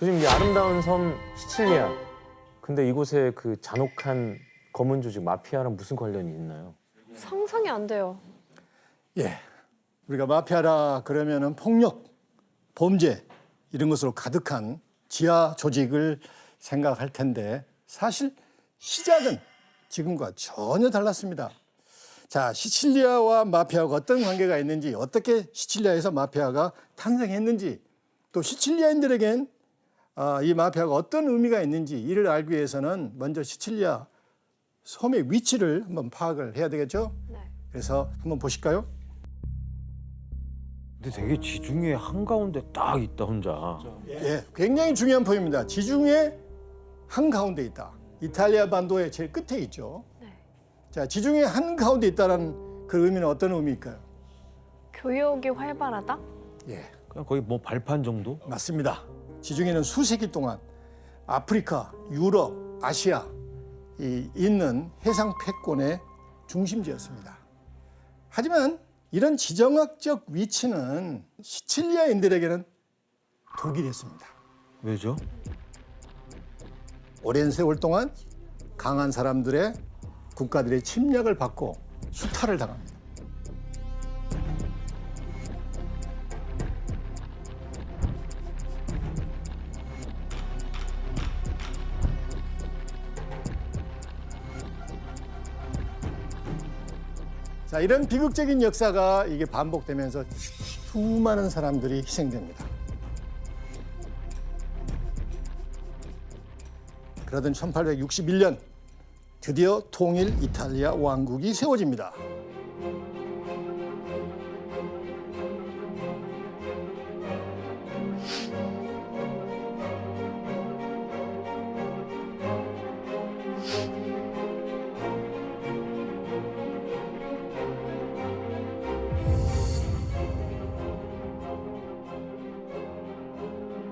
요즘 이 아름다운 섬 시칠리아. 근데 이곳에 그 잔혹한 검은 조직 마피아랑 무슨 관련이 있나요? 상상이 안 돼요. 예, 우리가 마피아라 그러면은 폭력, 범죄 이런 것으로 가득한 지하 조직을 생각할 텐데 사실 시작은 지금과 전혀 달랐습니다. 자, 시칠리아와 마피아가 어떤 관계가 있는지, 어떻게 시칠리아에서 마피아가 탄생했는지, 또 시칠리아인들에겐 이 마피아가 어떤 의미가 있는지 이를 알기 위해서는 먼저 시칠리아 섬의 위치를 한번 파악을 해야 되겠죠? 네. 그래서 한번 보실까요? 근데 되게 지중해 한가운데 딱 있다 혼자. 예, 굉장히 중요한 포인트입니다. 지중해 한가운데 있다. 이탈리아 반도의 제일 끝에 있죠. 네. 자, 지중해 한가운데 있다는 그 의미는 어떤 의미일까요? 교역이 활발하다? 예, 그냥 거의 뭐 발판 정도? 맞습니다. 지중해는 수세기 동안 아프리카, 유럽, 아시아 이 있는 해상 패권의 중심지였습니다. 하지만 이런 지정학적 위치는 시칠리아인들에게는 독일이었습니다. 왜죠? 오랜 세월 동안 강한 사람들의 국가들의 침략을 받고 수탈을 당합니다. 자, 이런 비극적인 역사가 이게 반복되면서 수많은 사람들이 희생됩니다. 그러던 1861년 드디어 통일 이탈리아 왕국이 세워집니다.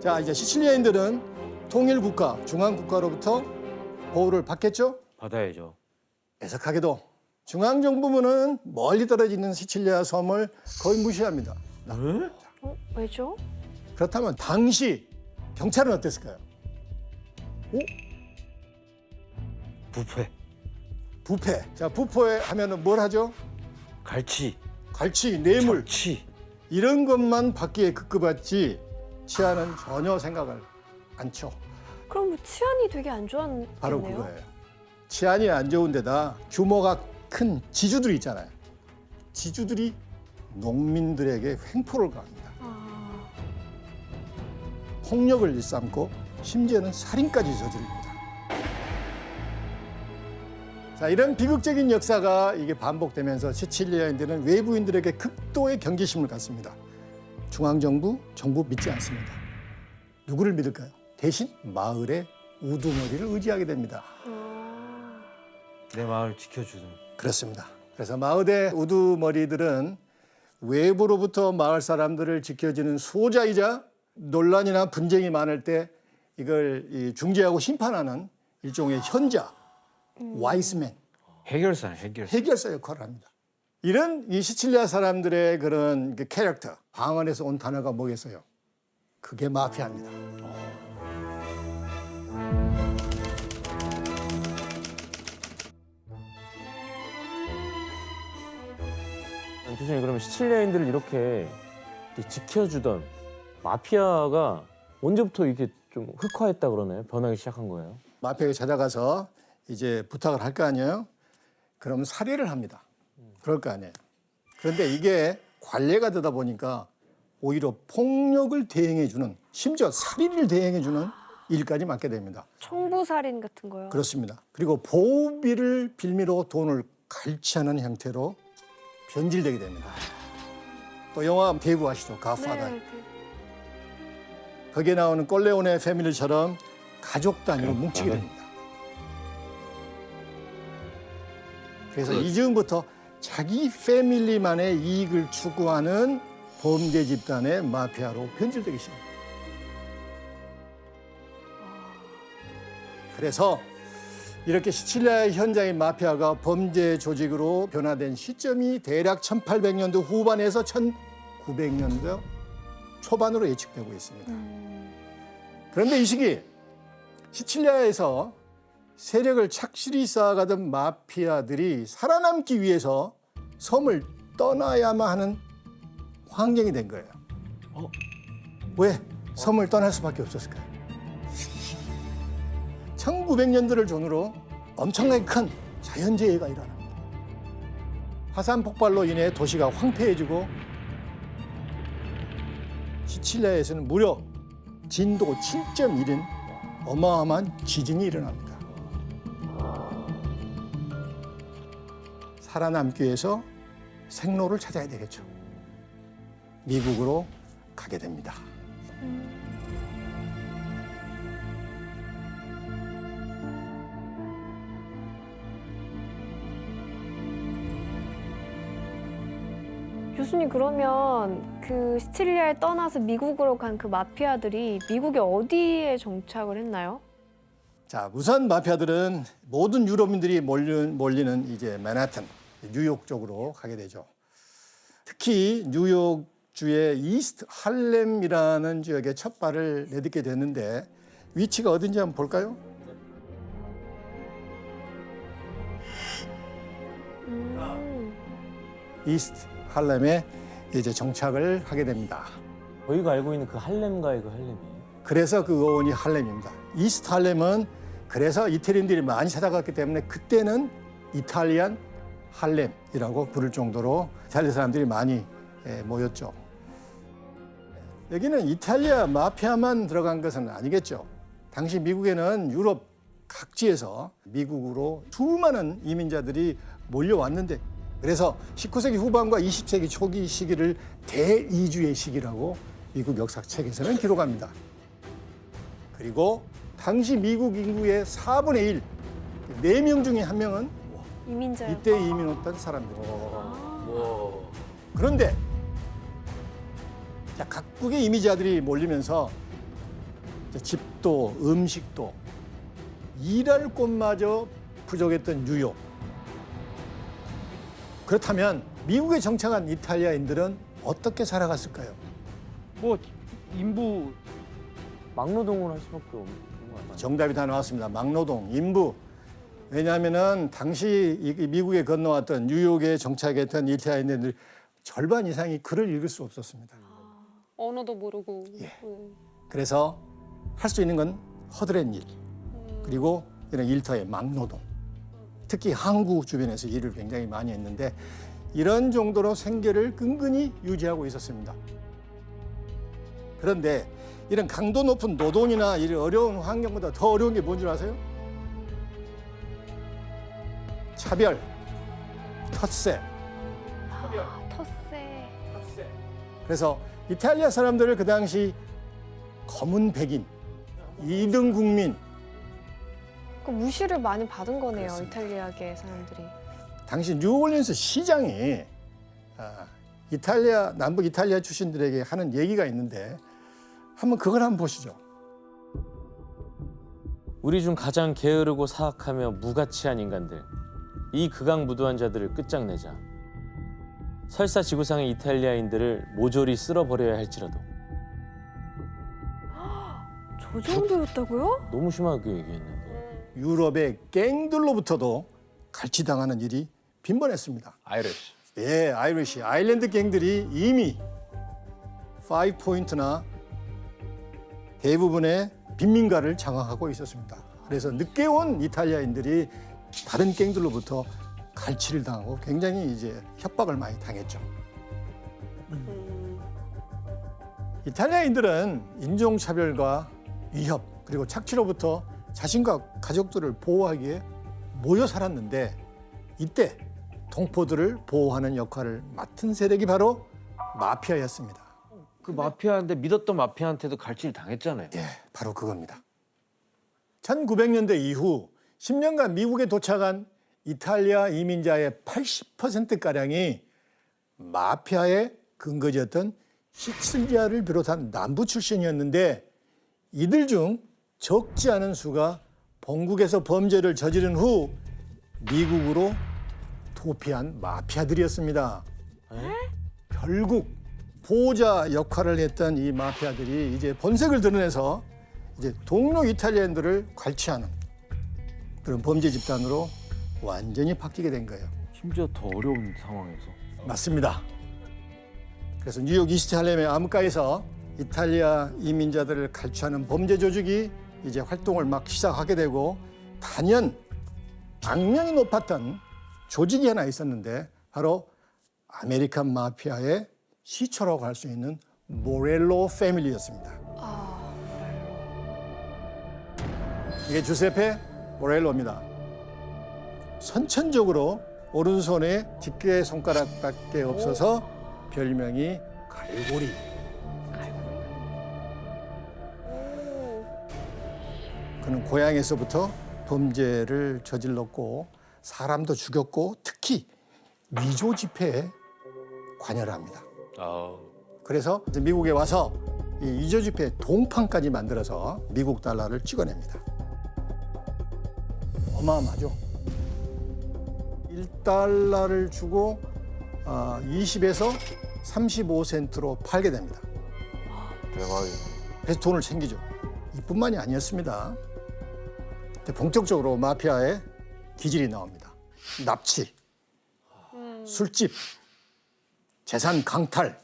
자, 이제 시칠리아인들은 통일국가, 중앙국가로부터 보호를 받겠죠? 받아야죠. 애석하게도 중앙정부는 멀리 떨어져 있는 시칠리아 섬을 거의 무시합니다. 왜죠? 그렇다면 당시 경찰은 어땠을까요? 부패, 부패. 자, 부패 하면은 뭘 하죠? 갈치, 갈치, 뇌물 착취. 이런 것만 받기에 급급했지 치안은 전혀 생각을 않죠. 그럼 뭐 치안이 되게 안 좋았겠네요. 바로 그거예요. 치안이 안 좋은 데다 규모가 큰 지주들이 있잖아요. 지주들이 농민들에게 횡포를 가합니다. 아, 폭력을 일삼고 심지어는 살인까지 저지릅니다. 자, 이런 비극적인 역사가 이게 반복되면서 시칠리아인들은 외부인들에게 극도의 경계심을 갖습니다. 중앙정부, 정부 믿지 않습니다. 누구를 믿을까요? 대신 마을의 우두머리를 의지하게 됩니다. 내 마을 지켜주는. 그렇습니다. 그래서 마을의 우두머리들은 외부로부터 마을 사람들을 지켜주는 수호자이자 논란이나 분쟁이 많을 때 이걸 중재하고 심판하는 일종의 현자, 와이스맨, 해결사 역할을 합니다. 이런 이 시칠리아 사람들의 그런 그 캐릭터, 방언에서 온 단어가 뭐겠어요? 그게 마피아입니다. 교수님, 그러면 시칠리아인들을 이렇게 지켜주던 마피아가 언제부터 이렇게 좀 흑화했다 그러나요? 변하기 시작한 거예요? 마피아가 찾아가서 이제 부탁을 할 거 아니에요? 그럼 살해를 합니다. 그럴 거 아니에요. 그런데 이게 관례가 되다 보니까 오히려 폭력을 대행해주는, 심지어 살인을 대행해주는 일까지 맡게 됩니다. 청부살인 같은 거요. 그렇습니다. 그리고 보호비를 빌미로 돈을 갈취하는 형태로 변질되게 됩니다. 또 영화 대부 아시죠? 가파다. 네, 거기에 나오는 꼴레오네 패밀리처럼 가족 단위로 뭉치게 됩니다. 그래서 이즈음부터 자기 패밀리만의 이익을 추구하는 범죄 집단의 마피아로 변질되기 시작합니다. 그래서 이렇게 시칠리아 현장의 마피아가 범죄 조직으로 변화된 시점이 대략 1800년도 후반에서 1900년도 초반으로 예측되고 있습니다. 그런데 이 시기 시칠리아에서 세력을 착실히 쌓아가던 마피아들이 살아남기 위해서 섬을 떠나야만 하는 환경이 된 거예요. 왜 섬을 떠날 수밖에 없었을까요? 1900년대를 전후로 엄청나게 큰 자연재해가 일어납니다. 화산 폭발로 인해 도시가 황폐해지고 시칠리아에서는 무려 진도 7.1인 어마어마한 지진이 일어납니다. 살아남기 위해서 생로를 찾아야 되겠죠. 미국으로 가게 됩니다. 교수님 그러면 그 시칠리아에 떠나서 미국으로 간 그 마피아들이 미국의 어디에 정착을 했나요? 자, 우선 마피아들은 모든 유럽인들이 몰리는 이제 맨하튼, 뉴욕 쪽으로 가게 되죠. 특히 뉴욕주의 이스트 할렘이라는 지역에 첫 발을 내딛게 됐는데 위치가 어딘지 한번 볼까요? 이스트 할렘에 이제 정착을 하게 됩니다. 저희가 알고 있는 그 할렘가의 그 할렘이. 그래서 그 어원이 할렘입니다. 이스트 할렘은 그래서 이태리인들이 많이 찾아갔기 때문에 그때는 이탈리안 할렘이라고 부를 정도로 이탈리아 사람들이 많이 모였죠. 여기는 이탈리아 마피아만 들어간 것은 아니겠죠. 당시 미국에는 유럽 각지에서 미국으로 수많은 이민자들이 몰려왔는데 그래서 19세기 후반과 20세기 초기 시기를 대이주의 시기라고 미국 역사책에서는 기록합니다. 그리고 당시 미국 인구의 4분의 1, 4명 중에 1명은 이민자요. 이때 이민 왔던 사람들입니다. 그런데 각국의 이민자들이 몰리면서 집도 음식도 일할 곳마저 부족했던 뉴욕. 그렇다면 미국에 정착한 이탈리아인들은 어떻게 살아갔을까요? 뭐 인부 막노동을 할 수밖에 없는 거 아니에요? 정답이 다 나왔습니다. 막노동, 인부. 왜냐하면은 당시 미국에 건너왔던 뉴욕에 정착했던 이탈리아인들 절반 이상이 글을 읽을 수 없었습니다. 언어도 모르고. 예. 그래서 할 수 있는 건 허드렛 일, 그리고 이런 일터의 막노동. 특히 항구 주변에서 일을 굉장히 많이 했는데 이런 정도로 생계를 끈끈이 유지하고 있었습니다. 그런데 이런 강도 높은 노동이나 이런 어려운 환경보다 더 어려운 게 뭔 줄 아세요? 차별, 텃세. 텃세. 그래서 이탈리아 사람들을 그 당시 검은 백인, 2등 국민, 그 무시를 많이 받은 거네요. 그렇습니다. 이탈리아계 사람들이. 당시 뉴올리언스 시장이 이탈리아 남북 이탈리아 출신들에게 하는 얘기가 있는데 한번 그걸 한번 보시죠. 우리 중 가장 게으르고 사악하며 무가치한 인간들, 이 극악무도한 자들을 끝장내자. 설사 지구상의 이탈리아인들을 모조리 쓸어버려야 할지라도. 저 정도였다고요? 너무 심하게 얘기했는데. 유럽의 갱들로부터도 갈취당하는 일이 빈번했습니다. 아이리시. 예, 아이리시, 아일랜드 갱들이 이미 5포인트나 대부분의 빈민가를 장악하고 있었습니다. 그래서 늦게 온 이탈리아인들이 다른 갱들로부터 갈취를 당하고 굉장히 이제 협박을 많이 당했죠. 이탈리아인들은 인종차별과 위협 그리고 착취로부터 자신과 가족들을 보호하기 위해 모여 살았는데 이때 동포들을 보호하는 역할을 맡은 세력이 바로 마피아였습니다. 그 마피아인데 믿었던 마피아한테도 갈취를 당했잖아요. 예, 바로 그겁니다. 1900년대 이후 10년간 미국에 도착한 이탈리아 이민자의 80%가량이 마피아의 근거지였던 시칠리아를 비롯한 남부 출신이었는데 이들 중 적지 않은 수가 본국에서 범죄를 저지른 후 미국으로 도피한 마피아들이었습니다. 결국 보호자 역할을 했던 이 마피아들이 이제 본색을 드러내서 이제 동료 이탈리아인들을 갈취하는 그런 범죄 집단으로 완전히 바뀌게 된 거예요. 심지어 더 어려운 상황에서. 맞습니다. 그래서 뉴욕 이스트 할렘의 암가에서 이탈리아 이민자들을 갈취하는 범죄 조직이 이제 활동을 막 시작하게 되고 단연 악명이 높았던 조직이 하나 있었는데 바로 아메리칸 마피아의 시초라고 할 수 있는 모렐로 패밀리였습니다. 이게 주세페 모렐로입니다. 선천적으로 오른손에 뒷개 손가락밖에 없어서 별명이 갈고리. 그는 고향에서부터 범죄를 저질렀고 사람도 죽였고 특히 위조 지폐에 관여를 합니다. 그래서 미국에 와서 이 위조 지폐 동판까지 만들어서 미국 달러를 찍어냅니다. 어마어마하죠. 1달러를 주고 20에서 35센트로 팔게 됩니다. 대박이다. 그래서 돈을 챙기죠. 이뿐만이 아니었습니다. 본격적으로 마피아의 기질이 나옵니다. 납치, 술집, 재산 강탈,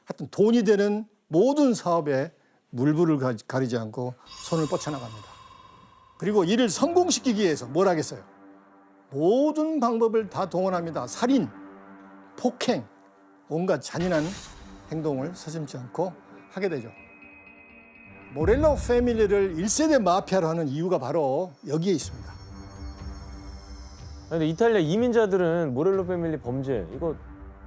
하여튼 돈이 되는 모든 사업에 물불을 가리지 않고 손을 뻗쳐나갑니다. 그리고 이를 성공시키기 위해서 뭘 하겠어요? 모든 방법을 다 동원합니다. 살인, 폭행, 온갖 잔인한 행동을 서슴지 않고 하게 되죠. 모렐로 패밀리를 1세대 마피아로 하는 이유가 바로 여기에 있습니다. 근데 이탈리아 이민자들은 모렐로 패밀리 범죄 이거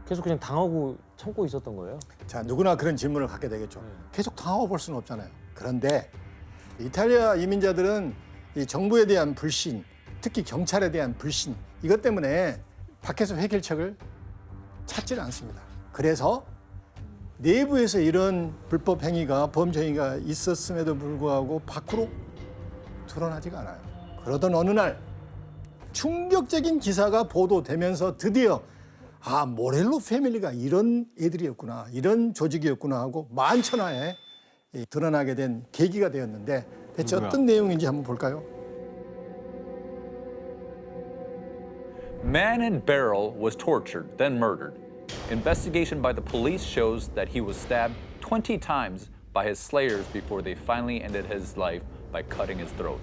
계속 그냥 당하고 참고 있었던 거예요? 자, 누구나 그런 질문을 갖게 되겠죠. 계속 당하고 볼 수는 없잖아요. 그런데 이탈리아 이민자들은 이 정부에 대한 불신, 특히 경찰에 대한 불신, 이것 때문에 밖에서 해결책을 찾지는 않습니다. 그래서 내부에서 이런 불법 행위가, 범죄 행위가 있었음에도 불구하고 밖으로 드러나지가 않아요. 그러던 어느 날 충격적인 기사가 보도되면서 드디어 모렐로 패밀리가 이런 애들이었구나, 이런 조직이었구나 하고 만천하에 드러나게 된 계기가 되었는데 대체 어떤 내용인지 한번 볼까요? Man in barrel was tortured, then murdered. Investigation by the police shows that he was stabbed 20 times by his slayers before they finally ended his life by cutting his throat.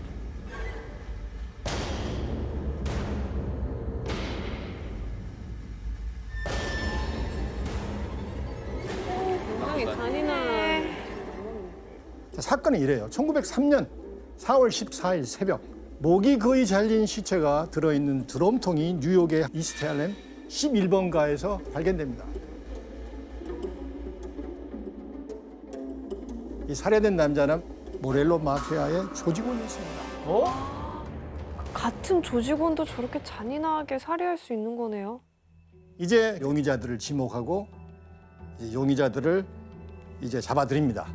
굉장히 잔인한. 자, 사건은 이래요. 1903년 4월 14일 새벽 목이 거의 잘린 시체가 들어있는 드럼통이 뉴욕의 이스트 할렘 11번가에서 발견됩니다. 이 살해된 남자는 모렐로 마피아의 조직원이었습니다. 같은 조직원도 저렇게 잔인하게 살해할 수 있는 거네요. 이제 용의자들을 지목하고 용의자들을 이제 잡아들입니다.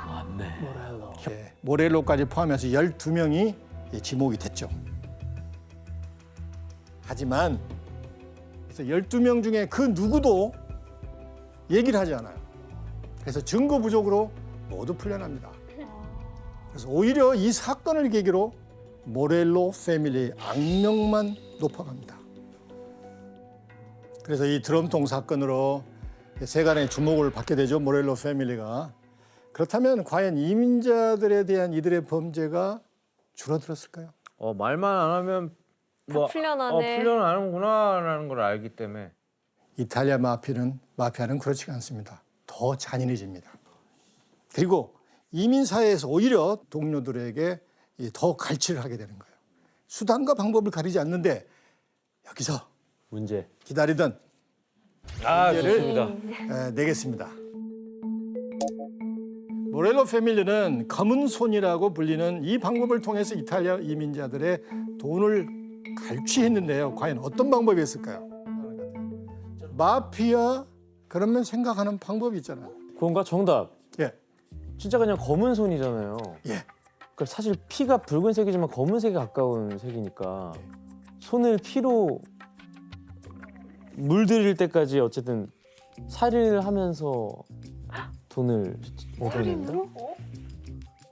맞네. 모렐로까지 포함해서 12명이 지목이 됐죠. 하지만 12명 중에 그 누구도 얘기를 하지 않아요. 그래서 증거 부족으로 모두 풀려납니다. 그래서 오히려 이 사건을 계기로 모렐로 패밀리의 악명만 높아갑니다. 그래서 이 드럼통 사건으로 세간의 주목을 받게 되죠, 모렐로 패밀리가. 그렇다면 과연 이민자들에 대한 이들의 범죄가 줄어들었을까요? 말만 안 하면 다 풀려나네. 풀려나는구나라는 걸 알기 때문에. 이탈리아 마피아는 그렇지가 않습니다. 더 잔인해집니다. 그리고 이민 사회에서 오히려 동료들에게 더 갈취를 하게 되는 거예요. 수단과 방법을 가리지 않는데 여기서 문제. 기다리던 문제를 좋습니다. 내겠습니다. 모렐로 패밀리는 검은 손이라고 불리는 이 방법을 통해서 이탈리아 이민자들의 돈을 갈취했는데요. 과연 어떤 방법이었을까요? 마피아 그러면 생각하는 방법이 있잖아요. 그건가 정답. 예, 진짜 그냥 검은 손이잖아요. 예. 그러니까 사실 피가 붉은색이지만 검은색에 가까운 색이니까 손을 피로 물들일 때까지 어쨌든 살인을 하면서 돈을 얻어낸다? 살인으로?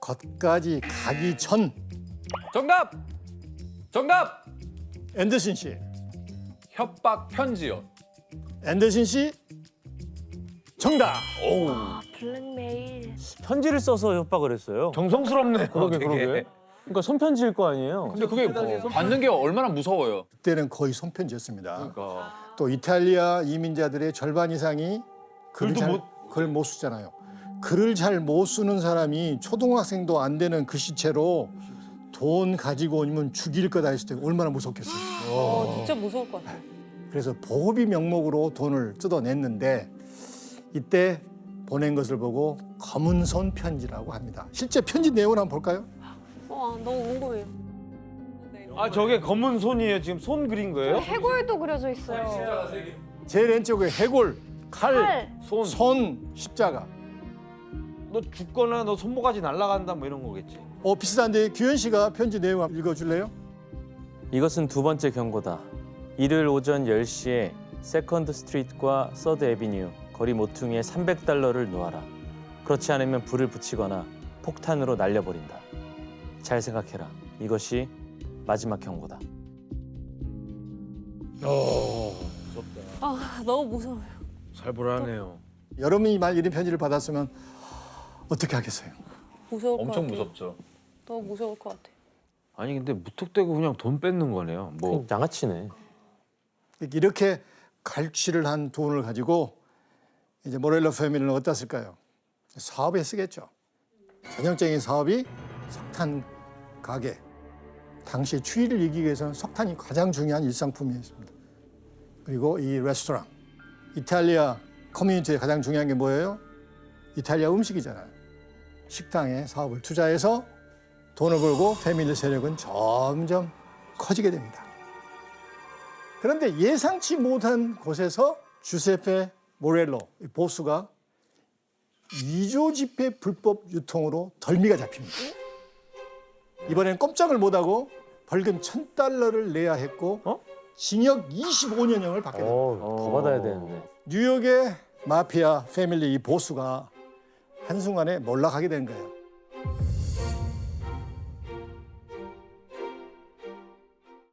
겉까지 가기 전 정답! 정답! 앤더슨 씨, 협박 편지요. 앤더슨 씨 정답. 아, 블랙메일. 편지를 써서 협박을 했어요. 정성스럽네. 그러게 되게. 그러게. 그러니까 손편지일 거 아니에요. 근데 그게 뭐 받는 게 얼마나 무서워요. 그때는 거의 손편지였습니다. 그러니까. 또 이탈리아 이민자들의 절반 이상이 글을 못 쓰잖아요. 글을 잘 못 쓰는 사람이 초등학생도 안 되는 글씨체로 돈 가지고 오면 죽일 거다 했을 때 얼마나 무섭겠어요. 진짜 무서울 것 같아. 그래서 보호비 명목으로 돈을 뜯어냈는데 이때 보낸 것을 보고 검은 손 편지라고 합니다. 실제 편지 내용을 한번 볼까요? 너무 궁금해요. 아 저게 검은 손이에요. 지금 손 그린 거예요? 해골도 그려져 있어요. 제일 왼쪽에 해골, 칼, 칼. 손, 십자가. 너 죽거나 너 손모가지 날아간다 뭐 이런 거겠지. 비슷한데 규현 씨가 편지 내용 한번 읽어줄래요? 이것은 두 번째 경고다. 일요일 오전 10시에 세컨드 스트리트과 서드 애비뉴 거리 모퉁이에 $300를 놓아라. 그렇지 않으면 불을 붙이거나 폭탄으로 날려버린다. 잘 생각해라. 이것이 마지막 경고다. 너무 무서워요. 살벌하네요. 여러분이 만약 이런 편지를 받았으면 어떻게 하겠어요? 무서울 것 엄청 같아요. 무섭죠. 너무 무서울 것 같아. 아니 근데 무턱대고 그냥 돈 뺏는 거네요. 뭐 양아치네. 이렇게 갈취를 한 돈을 가지고 이제 모렐로 패밀리는 어디다 쓸까요? 사업에 쓰겠죠. 전형적인 사업이 석탄 가게. 당시 추위를 이기기 위해서는 석탄이 가장 중요한 일상품이었습니다. 그리고 이 레스토랑. 이탈리아 커뮤니티에 가장 중요한 게 뭐예요? 이탈리아 음식이잖아요. 식당에 사업을 투자해서 돈을 벌고 패밀리 세력은 점점 커지게 됩니다. 그런데 예상치 못한 곳에서 주세페 모렐로 보수가 위조 지폐 불법 유통으로 덜미가 잡힙니다. 이번엔 꼼짝을 못하고 벌금 $1,000를 내야 했고 징역 25년형을 받게 됩니다. 더 받아야 되는데. 뉴욕의 마피아 패밀리 이 보수가 한순간에 몰락하게 된 거예요.